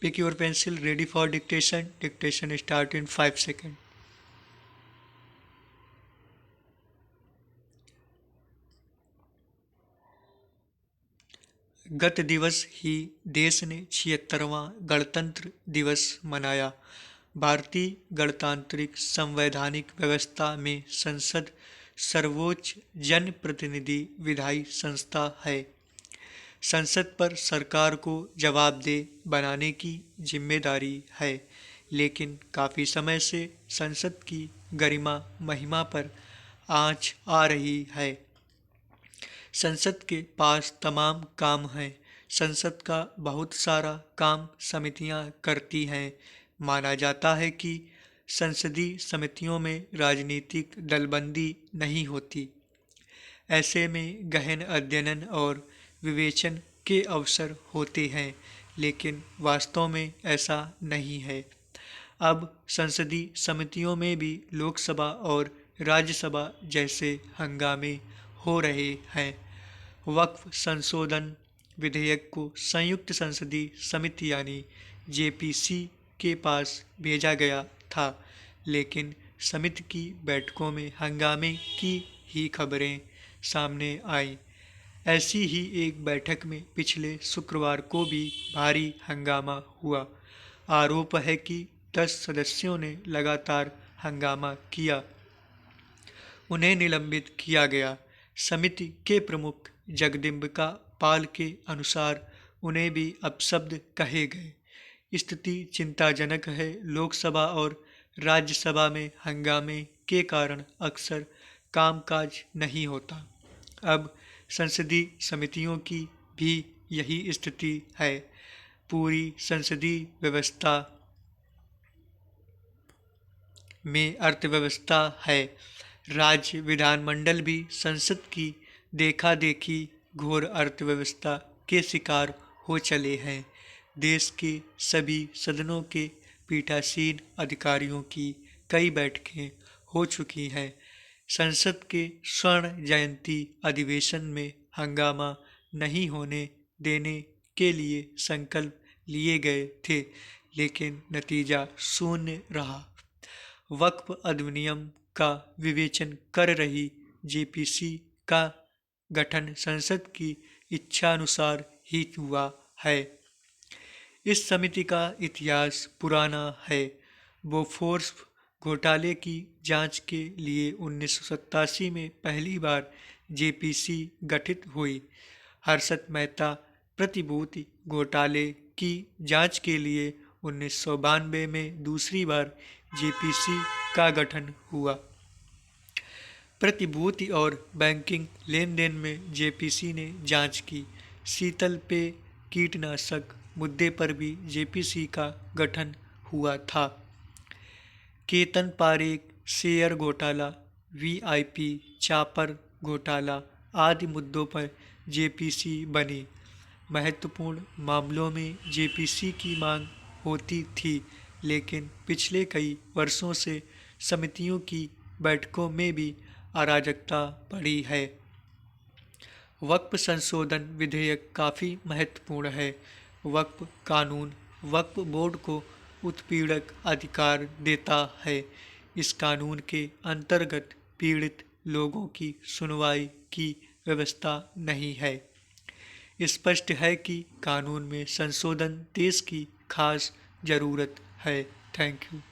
Pick your pencil, ready for dictation. Dictation start in 5 seconds. गत दिवस ही देश ने 76वां गणतंत्र दिवस मनाया। भारतीय गणतांत्रिक संवैधानिक व्यवस्था में संसद सर्वोच्च जनप्रतिनिधि विधायी संस्था है। संसद पर सरकार को जवाबदेह बनाने की जिम्मेदारी है, लेकिन काफ़ी समय से संसद की गरिमा महिमा पर आँच आ रही है। संसद के पास तमाम काम हैं। संसद का बहुत सारा काम समितियां करती हैं। माना जाता है कि संसदीय समितियों में राजनीतिक दलबंदी नहीं होती। ऐसे में गहन अध्ययन और विवेचन के अवसर होते हैं, लेकिन वास्तव में ऐसा नहीं है। अब संसदीय समितियों में भी लोकसभा और राज्यसभा जैसे हंगामे हो रहे हैं। वक्फ संशोधन विधेयक को संयुक्त संसदीय समिति यानी जेपीसी के पास भेजा गया था, लेकिन समिति की बैठकों में हंगामे की ही खबरें सामने आईं। ऐसी ही एक बैठक में पिछले शुक्रवार को भी भारी हंगामा हुआ। आरोप है कि 10 सदस्यों ने लगातार हंगामा किया। उन्हें निलंबित किया गया। समिति के प्रमुख जगदम्बिका पाल के अनुसार उन्हें भी अपशब्द कहे गए। स्थिति चिंताजनक है। लोकसभा और राज्यसभा में हंगामे के कारण अक्सर कामकाज नहीं होता। अब संसदीय समितियों की भी यही स्थिति है। पूरी संसदीय व्यवस्था में अर्थव्यवस्था है। राज्य विधानमंडल भी संसद की देखा देखी घोर अर्थव्यवस्था के शिकार हो चले हैं। देश के सभी सदनों के पीठासीन अधिकारियों की कई बैठकें हो चुकी हैं। संसद के स्वर्ण जयंती अधिवेशन में हंगामा नहीं होने देने के लिए संकल्प लिए गए थे, लेकिन नतीजा शून्य रहा। वक्फ अधिनियम का विवेचन कर रही जेपीसी का गठन संसद की इच्छानुसार ही हुआ है। इस समिति का इतिहास पुराना है। बोफोर्स घोटाले की जांच के लिए 1987 में पहली बार जेपीसी गठित हुई। हर्षद मेहता प्रतिभूति घोटाले की जांच के लिए 1992 में दूसरी बार जेपीसी का गठन हुआ। प्रतिभूति और बैंकिंग लेन देन में जेपीसी ने जांच की। शीतल पेय कीटनाशक मुद्दे पर भी जेपीसी का गठन हुआ था। केतन पारेख शेयर घोटाला, वीआईपी चापर घोटाला आदि मुद्दों पर जेपीसी बनी। महत्वपूर्ण मामलों में जेपीसी की मांग होती थी, लेकिन पिछले कई वर्षों से समितियों की बैठकों में भी अराजकता बढ़ी है। वक्फ संशोधन विधेयक काफ़ी महत्वपूर्ण है। वक्फ कानून वक्फ बोर्ड को उत्पीड़क अधिकार देता है। इस कानून के अंतर्गत पीड़ित लोगों की सुनवाई की व्यवस्था नहीं है। स्पष्ट है कि कानून में संशोधन देश की खास जरूरत है। Thank you.